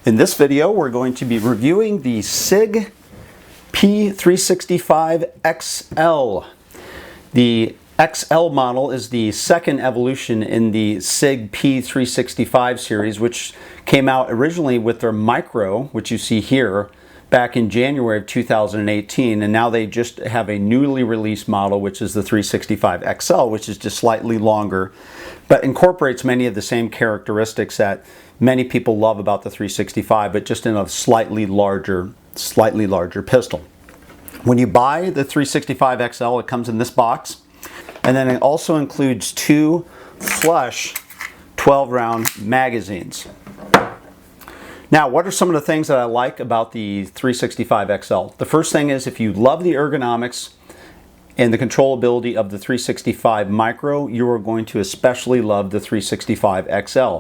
In this video, we're going to be reviewing the Sig P365 XL. The XL model is the second evolution in the Sig P365 series, which came out originally with their Micro, which you see here, back in January of 2018, and now they just have a newly released model, which is the 365 XL, which is just slightly longer, but incorporates many of the same characteristics that many people love about the 365, but just in a slightly larger pistol. When you buy the 365 XL, it comes in this box, and then it also includes two flush 12-round magazines. Now, what are some of the things that I like about the 365 XL? The first thing is, if you love the ergonomics and the controllability of the 365 Micro, you are going to especially love the 365 XL.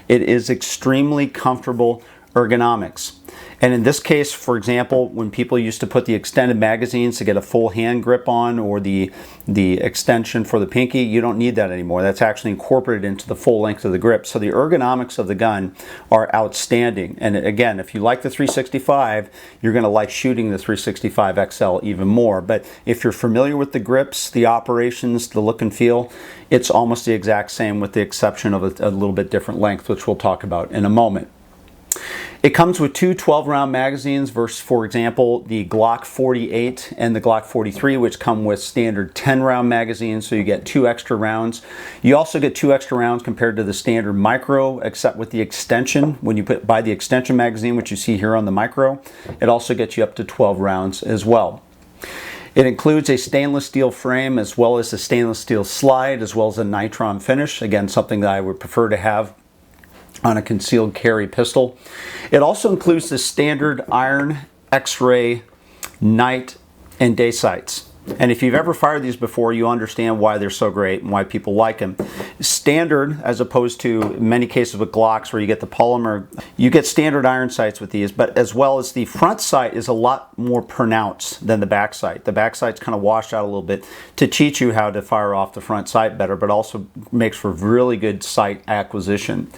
It is extremely comfortable ergonomics. And in this case, for example, when people used to put the extended magazines to get a full hand grip on, or the extension for the pinky, you don't need that anymore. That's actually incorporated into the full length of the grip. So the ergonomics of the gun are outstanding. And again, if you like the 365, you're going to like shooting the 365 XL even more. But if you're familiar with the grips, the operations, the look and feel, it's almost the exact same with the exception of a little bit different length, which we'll talk about in a moment. It comes with two 12-round magazines versus, for example, the Glock 48 and the Glock 43, which come with standard 10-round magazines, so you get two extra rounds. You also get two extra rounds compared to the standard Micro, except with the extension. When you buy the extension magazine, which you see here on the Micro, it also gets you up to 12 rounds as well. It includes a stainless steel frame, as well as a stainless steel slide, as well as a nitron finish. Again, something that I would prefer to have on a concealed carry pistol. It also includes the standard iron, X-ray, night, and day sights. And if you've ever fired these before, you understand why they're so great and why people like them. Standard, as opposed to many cases with Glocks where you get the polymer, you get standard iron sights with these, but as well as the front sight is a lot more pronounced than the back sight. The back sight's kind of washed out a little bit to teach you how to fire off the front sight better, but also makes for really good sight acquisition.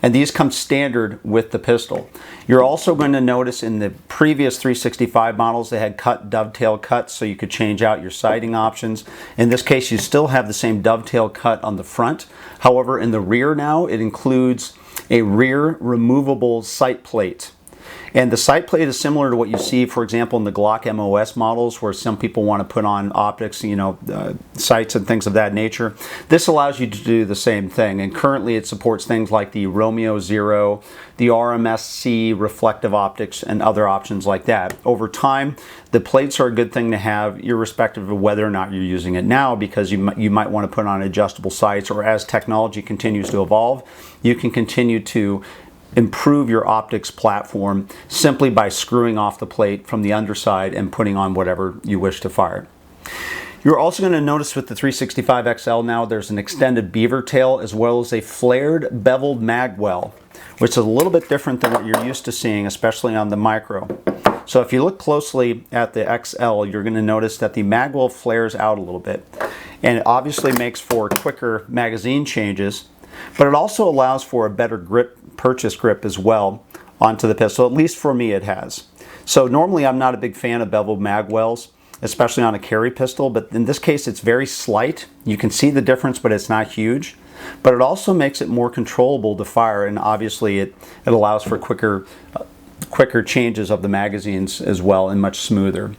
And these come standard with the pistol. You're also going to notice in the previous 365 models, they had dovetail cuts, so you could change out your sighting options. In this case, you still have the same dovetail cut on the front. However, in the rear now, it includes a rear removable sight plate. And the sight plate is similar to what you see, for example, in the Glock MOS models, where some people want to put on optics, sights and things of that nature. This allows you to do the same thing, and currently it supports things like the Romeo Zero, the RMSC reflective optics, and other options like that. Over time, the plates are a good thing to have, irrespective of whether or not you're using it now, because you might want to put on adjustable sights, or as technology continues to evolve, you can continue to improve your optics platform simply by screwing off the plate from the underside and putting on whatever you wish to fire. You're also going to notice with the 365 XL now, there's an extended beaver tail as well as a flared beveled mag well, which is a little bit different than what you're used to seeing, especially on the Micro. So if you look closely at the XL, you're going to notice that the mag well flares out a little bit, and it obviously makes for quicker magazine changes, but it also allows for a better purchase grip as well onto the pistol. At least for me it has. So normally I'm not a big fan of beveled mag wells, especially on a carry pistol, but in this case it's very slight. You can see the difference, but it's not huge. But it also makes it more controllable to fire, and obviously it allows for quicker changes of the magazines as well, and much smoother.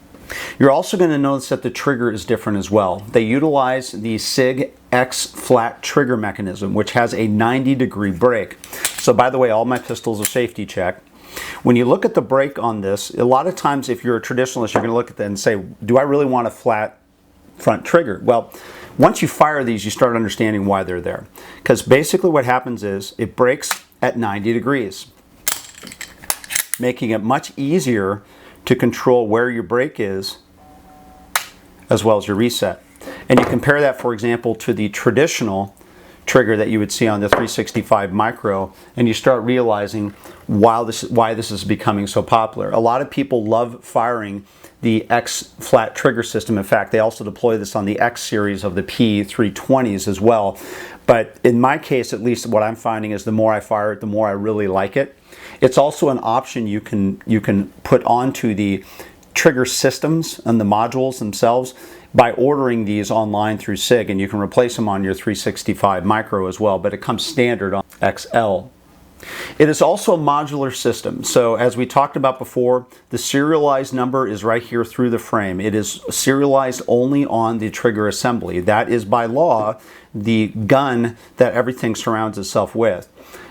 You're also going to notice that the trigger is different as well. They utilize the Sig X flat trigger mechanism, which has a 90-degree break. So by the way, all my pistols are safety check. When you look at the break on this, a lot of times if you're a traditionalist, you're going to look at that and say, do I really want a flat front trigger? Well, once you fire these, you start understanding why they're there. Because basically what happens is it breaks at 90 degrees, making it much easier to control where your break is as well as your reset. And you compare that, for example, to the traditional trigger that you would see on the 365 Micro, and you start realizing why this is becoming so popular. A lot of people love firing the X flat trigger system. In fact, they also deploy this on the X series of the P320s as well. But in my case, at least, what I'm finding is the more I fire it, the more I really like it. It's also an option you can put onto the trigger systems and the modules themselves by ordering these online through Sig, and you can replace them on your 365 Micro as well, but it comes standard on XL. It is also a modular system. So as we talked about before, the serialized number is right here through the frame. It is serialized only on the trigger assembly. That is by law the gun that everything surrounds itself with.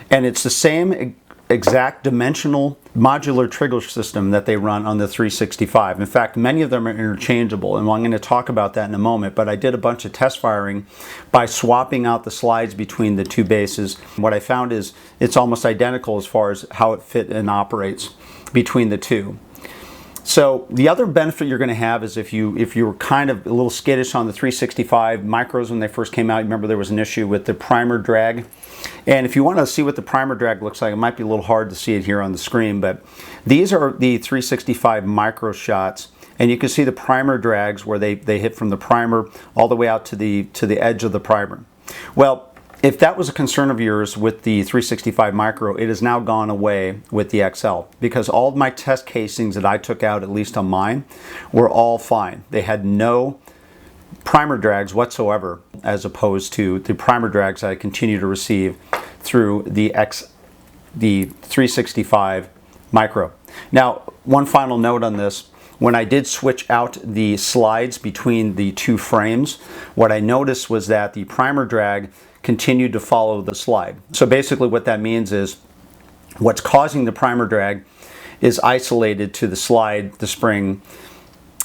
And it's the same exact dimensional modular trigger system that they run on the 365. In fact, many of them are interchangeable, and I'm going to talk about that in a moment, but I did a bunch of test firing by swapping out the slides between the two bases. What I found is it's almost identical as far as how it fit and operates between the two. So the other benefit you're going to have is if you were kind of a little skittish on the 365 Micros when they first came out, remember there was an issue with the primer drag. And if you want to see what the primer drag looks like, it might be a little hard to see it here on the screen, but these are the 365 Micro shots, and you can see the primer drags where they hit from the primer all the way out to the edge of the primer. Well, if that was a concern of yours with the 365 Micro, it has now gone away with the XL, because all of my test casings that I took out, at least on mine, were all fine. They had no primer drags whatsoever, as opposed to the primer drags that I continue to receive through the 365 Micro. Now, one final note on this. When I did switch out the slides between the two frames, what I noticed was that the primer drag continued to follow the slide. So basically what that means is what's causing the primer drag is isolated to the slide, the spring,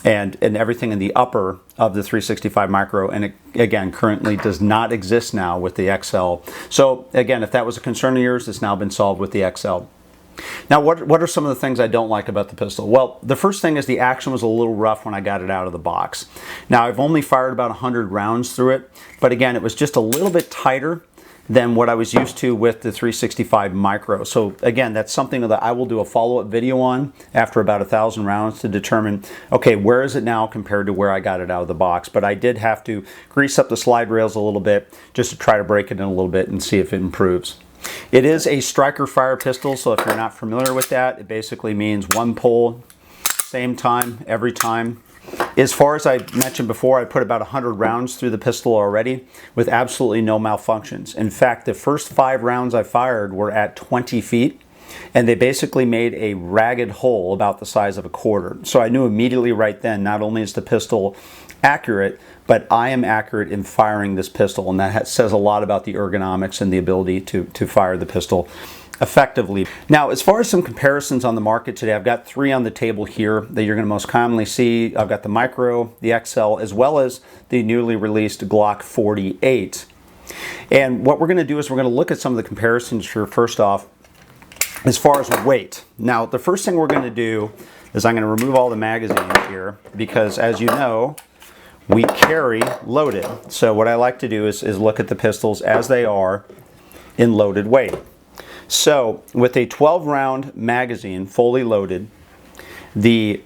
and everything in the upper of the 365 Micro, and it, again, currently does not exist now with the XL. So again, if that was a concern of yours, it's now been solved with the XL. Now, what are some of the things I don't like about the pistol? Well, the first thing is the action was a little rough when I got it out of the box. Now, I've only fired about 100 rounds through it, but again, it was just a little bit tighter than what I was used to with the 365 Micro. So again, that's something that I will do a follow-up video on after about 1,000 rounds to determine, okay, where is it now compared to where I got it out of the box? But I did have to grease up the slide rails a little bit just to try to break it in a little bit and see if it improves. It is a striker fire pistol, so if you're not familiar with that, it basically means one pull, same time, every time. As far as I mentioned before, I put about 100 rounds through the pistol already with absolutely no malfunctions. In fact, the first 5 rounds I fired were at 20 feet, and they basically made a ragged hole about the size of a quarter. So I knew immediately right then, not only is the pistol accurate, but I am accurate in firing this pistol, and that says a lot about the ergonomics and the ability to fire the pistol effectively. Now, as far as some comparisons on the market today, I've got 3 on the table here that you're going to most commonly see. I've got the Micro, the XL, as well as the newly released Glock 48. And what we're going to do is we're going to look at some of the comparisons here first off as far as weight. Now, the first thing we're going to do is I'm going to remove all the magazines here because, as you know, we carry loaded. So what I like to do is look at the pistols as they are in loaded weight. So with a 12-round magazine fully loaded, the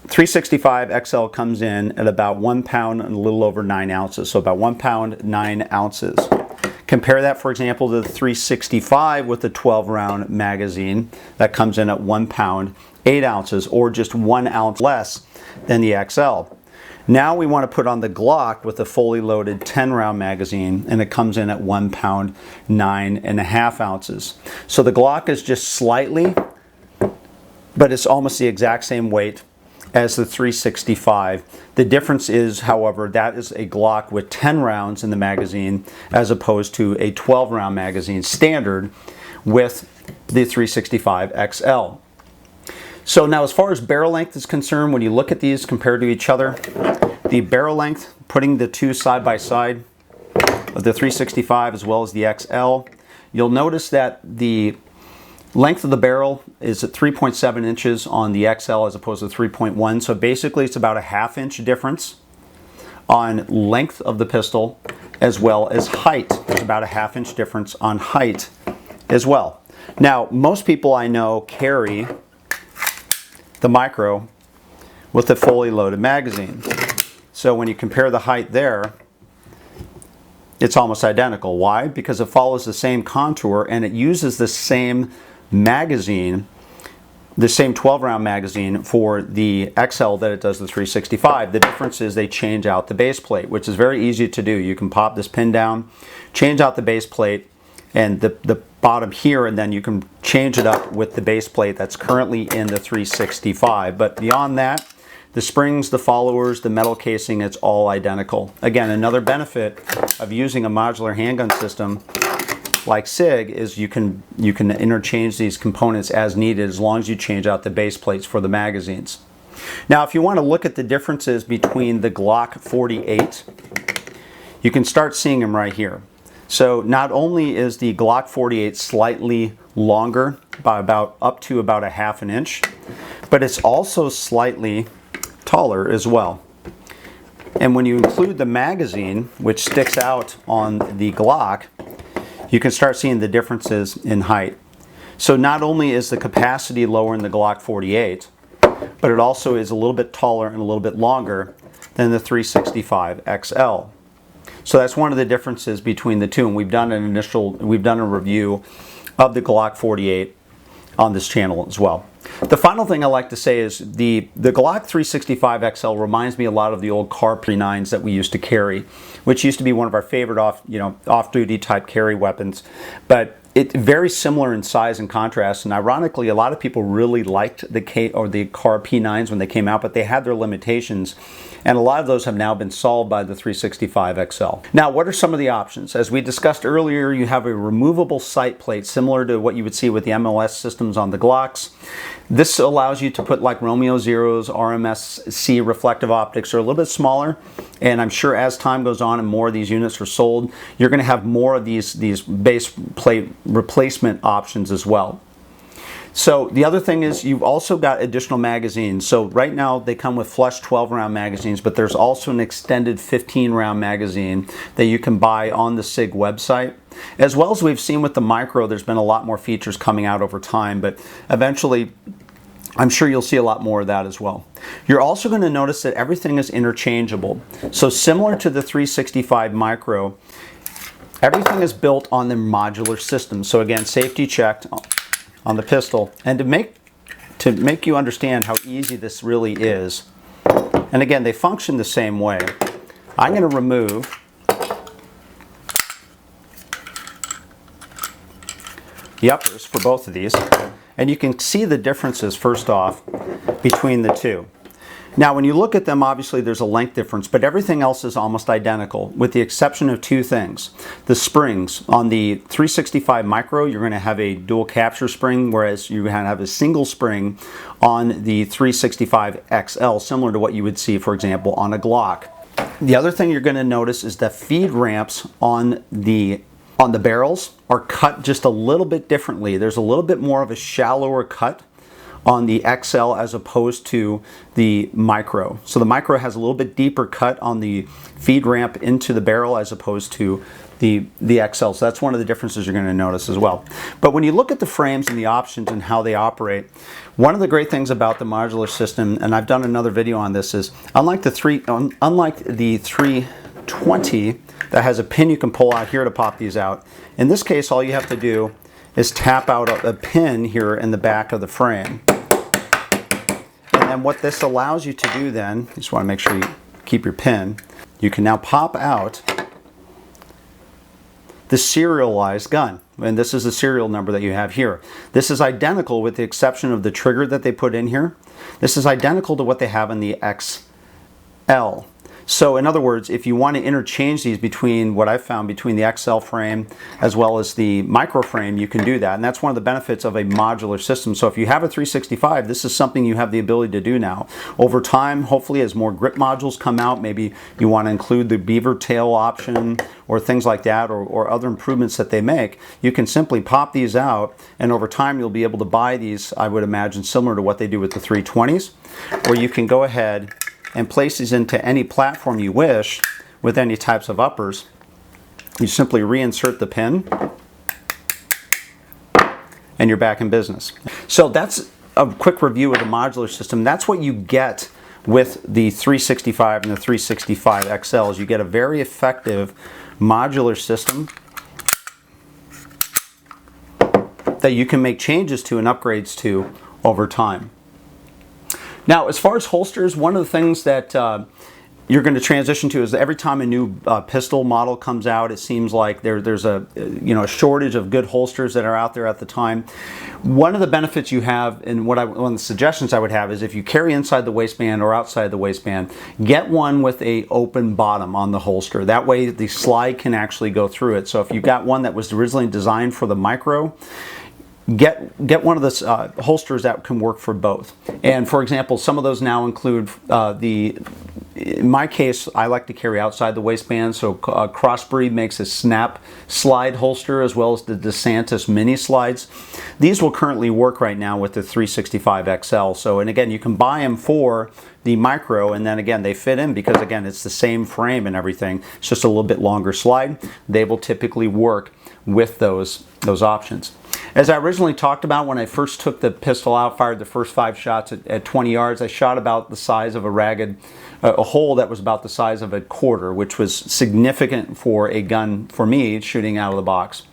365 XL comes in at about 1 pound and a little over 9 ounces. So about 1 pound, 9 ounces. Compare that, for example, to the 365 with the 12-round magazine that comes in at 1 pound, 8 ounces, or just 1 ounce less than the XL. Now we want to put on the Glock with a fully loaded 10-round magazine, and it comes in at 1 pound, 9.5 ounces. So the Glock is just slightly, but it's almost the exact same weight as the 365. The difference is, however, that is a Glock with 10 rounds in the magazine as opposed to a 12-round magazine standard with the 365 XL. So now as far as barrel length is concerned, when you look at these compared to each other, the barrel length, putting the two side by side of the 365 as well as the XL, you'll notice that the length of the barrel is at 3.7 inches on the XL as opposed to 3.1. So basically it's about a ½ inch difference on length of the pistol as well as height. There's about a ½ inch difference on height as well. Now, most people I know carry the Micro with a fully loaded magazine. So when you compare the height there, it's almost identical. Why? Because it follows the same contour and it uses the same magazine, the same 12-round magazine for the XL that it does the 365. The difference is they change out the base plate, which is very easy to do. You can pop this pin down, change out the base plate and the bottom here, and then you can change it up with the base plate that's currently in the 365. But beyond that, the springs, the followers, the metal casing, it's all identical. Again, another benefit of using a modular handgun system like Sig is you can interchange these components as needed as long as you change out the base plates for the magazines. Now, if you want to look at the differences between the Glock 48, you can start seeing them right here. So not only is the Glock 48 slightly longer by up to about a ½ an inch, but it's also slightly taller as well. And when you include the magazine, which sticks out on the Glock, you can start seeing the differences in height. So not only is the capacity lower in the Glock 48, but it also is a little bit taller and a little bit longer than the 365 XL. So that's one of the differences between the two, and we've done a review of the Glock 48 on this channel as well. The final thing I like to say is the Glock 365 XL reminds me a lot of the old Car P9s that we used to carry, which used to be one of our favorite off-duty type carry weapons. But it's very similar in size and contrast, and ironically, a lot of people really liked the Car P9s when they came out, but they had their limitations, and a lot of those have now been solved by the 365 XL. Now, what are some of the options? As we discussed earlier, you have a removable sight plate similar to what you would see with the MLS systems on the Glocks. This allows you to put like Romeo Zeros, RMSC reflective optics are a little bit smaller, and I'm sure as time goes on and more of these units are sold, you're going to have more of these base plate replacement options as well. So the other thing is you've also got additional magazines. So right now they come with flush 12-round magazines, but there's also an extended 15-round magazine that you can buy on the Sig website. As well as we've seen with the Micro, there's been a lot more features coming out over time, but eventually I'm sure you'll see a lot more of that as well. You're also going to notice that everything is interchangeable. So similar to the 365 Micro, everything is built on the modular system. So again, safety checked on the pistol. And to make you understand how easy this really is, and again, they function the same way, I'm going to remove the uppers for both of these, and you can see the differences first off between the two. Now when you look at them, obviously there's a length difference, but everything else is almost identical with the exception of two things. The springs. On the 365 Micro, you're going to have a dual capture spring, whereas you're going to have a single spring on the 365 XL, similar to what you would see, for example, on a Glock. The other thing you're going to notice is that feed ramps on the barrels are cut just a little bit differently. There's a little bit more of a shallower cut on the XL as opposed to the Micro. So the Micro has a little bit deeper cut on the feed ramp into the barrel as opposed to the XL. So that's one of the differences you're going to notice as well. But when you look at the frames and the options and how they operate, one of the great things about the modular system, and I've done another video on this, is unlike the 320 that has a pin you can pull out here to pop these out, in this case all you have to do is tap out a pin here in the back of the frame. And then what this allows you to do then, you just want to make sure you keep your pin, you can now pop out the serialized gun. And this is the serial number that you have here. This is identical with the exception of the trigger that they put in here. This is identical to what they have in the XL. So in other words, if you want to interchange these between what I've found between the XL frame as well as the Micro frame, you can do that. And that's one of the benefits of a modular system. So if you have a 365, this is something you have the ability to do now. Over time, hopefully as more grip modules come out, maybe you want to include the beaver tail option or things like that, or other improvements that they make, you can simply pop these out, and over time you'll be able to buy these, I would imagine, similar to what they do with the 320s, where you can go ahead and place these into any platform you wish with any types of uppers. You simply reinsert the pin and you're back in business. So that's a quick review of the modular system. That's what you get with the 365 and the 365 XLs. You get a very effective modular system that that you can make changes to and upgrades to over time. Now, as far as holsters, one of the things that you're going to transition to is every time a new pistol model comes out, it seems like there's a shortage of good holsters that are out there at the time. One of the benefits you have, and one of the suggestions I would have, is if you carry inside the waistband or outside the waistband, get one with a open bottom on the holster. That way the slide can actually go through it. So if you got one that was originally designed for the Micro, get one of the holsters that can work for both. And for example, some of those now include in my case, I like to carry outside the waistband, so Crossbreed makes a snap slide holster as well as the DeSantis mini slides. These will currently work right now with the 365 XL. So, and again, you can buy them for the Micro, and then again, they fit in because again, it's the same frame and everything. It's just a little bit longer slide. They will typically work with those options. As I originally talked about, when I first took the pistol out, fired the first 5 shots at 20 yards, I shot about the size of a hole that was about the size of a quarter, which was significant for a gun for me shooting out of the box.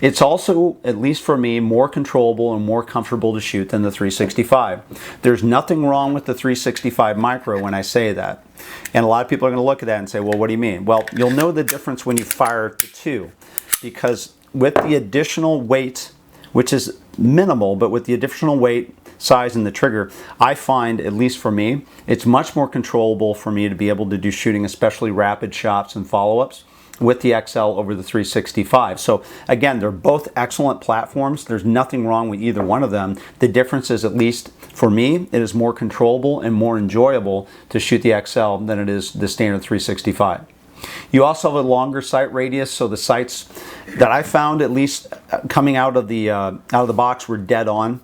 It's also, at least for me, more controllable and more comfortable to shoot than the 365. There's nothing wrong with the 365 Micro when I say that. And a lot of people are going to look at that and say, well, what do you mean? Well, you'll know the difference when you fire the two, because with the additional weight, which is minimal, but with the additional weight, size, and the trigger, I find, at least for me, it's much more controllable for me to be able to do shooting, especially rapid shots and follow-ups, with the XL over the 365. So again, they're both excellent platforms. There's nothing wrong with either one of them. The difference is, at least for me, it is more controllable and more enjoyable to shoot the XL than it is the standard 365. You also have a longer sight radius, so the sights that I found, at least coming out of the box, were dead on.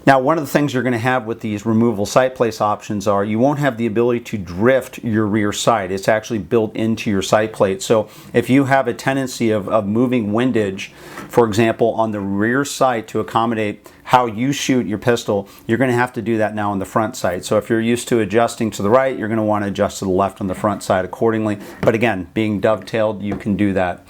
Now, one of the things you're going to have with these removable sight place options are you won't have the ability to drift your rear sight. It's actually built into your sight plate. So if you have a tendency of moving windage, for example, on the rear sight to accommodate how you shoot your pistol, you're going to have to do that now on the front sight. So if you're used to adjusting to the right, you're going to want to adjust to the left on the front side accordingly. But again, being dovetailed, you can do that.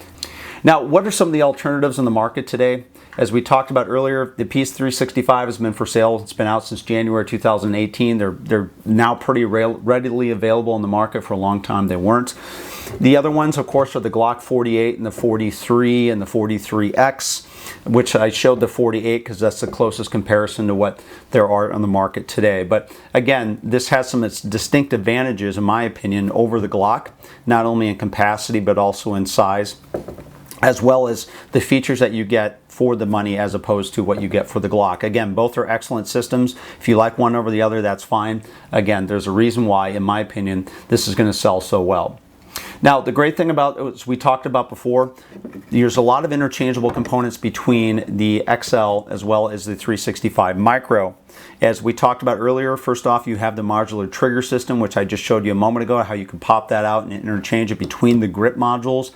Now, what are some of the alternatives in the market today? As we talked about earlier, the P365 has been for sale. It's been out since January 2018. They're now pretty readily available in the market. For a long time they weren't. The other ones, of course, are the Glock 48 and the 43 and the 43X, which I showed the 48 because that's the closest comparison to what there are on the market today. But again, this has some distinct advantages, in my opinion, over the Glock, not only in capacity but also in size, as well as the features that you get for the money as opposed to what you get for the Glock. Again, both are excellent systems. If you like one over the other, that's fine. Again, there's a reason why, in my opinion, this is going to sell so well. Now, the great thing about, as we talked about before, there's a lot of interchangeable components between the XL as well as the 365 Micro. As we talked about earlier, first off, you have the modular trigger system, which I just showed you a moment ago, how you can pop that out and interchange it between the grip modules.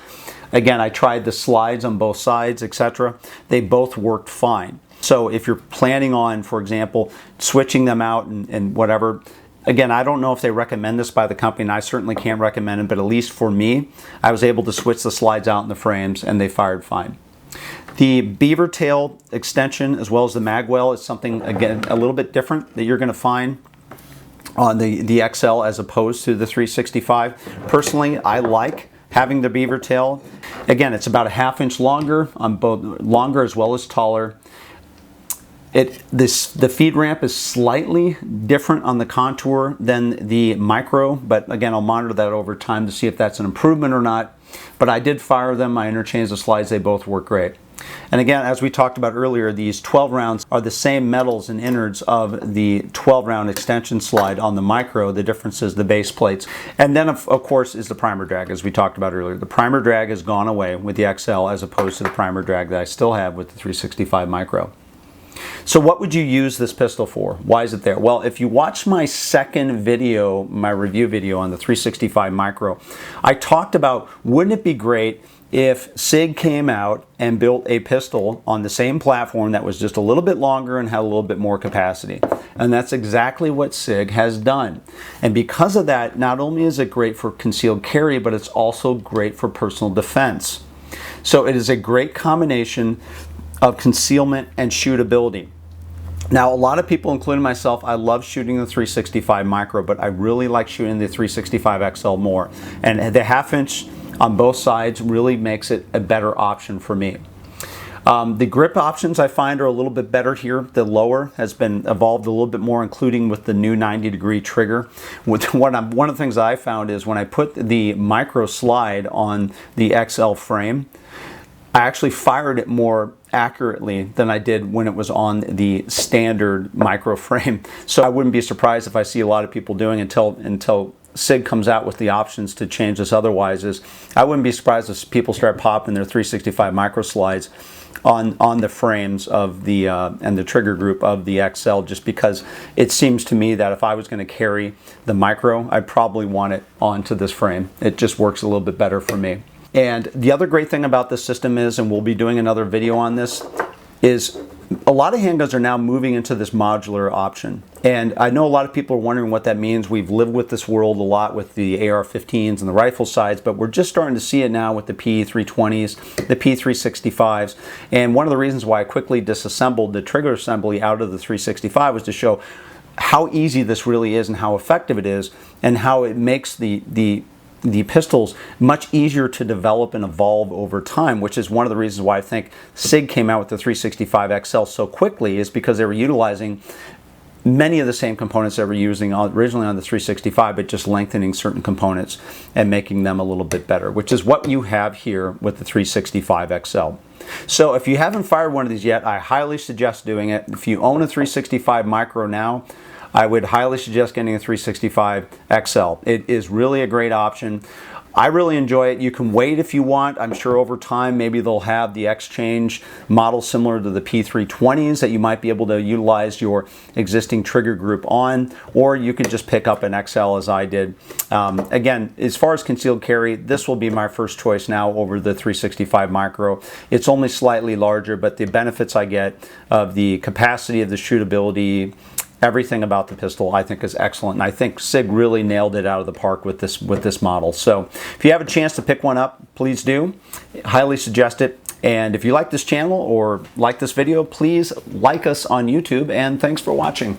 Again, I tried the slides on both sides, etc. They both worked fine. So if you're planning on, for example, switching them out and whatever, again, I don't know if they recommend this by the company, and I certainly can't recommend it, but at least for me, I was able to switch the slides out in the frames and they fired fine. The beaver tail extension as well as the magwell is something, again, a little bit different that you're going to find on the XL as opposed to the 365. Personally, I like having the beaver tail. Again, it's about a ½ inch longer on both, longer as well as taller. The feed ramp is slightly different on the contour than the Micro, but again, I'll monitor that over time to see if that's an improvement or not. But I did fire them, I interchanged the slides, they both work great. And again, as we talked about earlier, these 12 rounds are the same metals and innards of the 12 round extension slide on the Micro. The difference is the base plates. And then of course is the primer drag, as we talked about earlier. The primer drag has gone away with the XL as opposed to the primer drag that I still have with the 365 Micro. So what would you use this pistol for? Why is it there? Well, if you watch my second video, my review video on the 365 Micro, I talked about, wouldn't it be great if Sig came out and built a pistol on the same platform that was just a little bit longer and had a little bit more capacity? And that's exactly what Sig has done. And because of that, not only is it great for concealed carry, but it's also great for personal defense. So it is a great combination of concealment and shootability. Now, a lot of people, including myself, I love shooting the 365 Micro, but I really like shooting the 365 XL more. And the 1/2 inch on both sides really makes it a better option for me. The grip options I find are a little bit better here. The lower has been evolved a little bit more, including with the new 90-degree trigger. One of the things I found is when I put the Micro slide on the XL frame, I actually fired it more accurately than I did when it was on the standard Micro frame. So I wouldn't be surprised if I see a lot of people doing until Sig comes out with the options to change this otherwise. I wouldn't be surprised if people start popping their 365 Micro slides on the frames of the and the trigger group of the XL, just because it seems to me that if I was going to carry the Micro, I'd probably want it onto this frame. It just works a little bit better for me. And the other great thing about this system is, and we'll be doing another video on this, is a lot of handguns are now moving into this modular option. And I know a lot of people are wondering what that means. We've lived with this world a lot with the AR-15s and the rifle sides, but we're just starting to see it now with the P320s, the P365s. And one of the reasons why I quickly disassembled the trigger assembly out of the 365 was to show how easy this really is and how effective it is, and how it makes the pistols much easier to develop and evolve over time, which is one of the reasons why I think Sig came out with the 365 XL so quickly, is because they were utilizing many of the same components they were using originally on the 365, but just lengthening certain components and making them a little bit better, which is what you have here with the 365 XL. So if you haven't fired one of these yet, I highly suggest doing it. If you own a 365 Micro now, I would highly suggest getting a 365 XL. It is really a great option. I really enjoy it. You can wait if you want. I'm sure over time maybe they'll have the Exchange model similar to the P320s that you might be able to utilize your existing trigger group on, or you can just pick up an XL as I did. Again, as far as concealed carry, this will be my first choice now over the 365 Micro. It's only slightly larger, but the benefits I get of the capacity, of the shootability, everything about the pistol I think is excellent, and I think Sig really nailed it out of the park with this model. So if you have a chance to pick one up, please do. Highly suggest it. And if you like this channel or like this video, please like us on YouTube, and thanks for watching.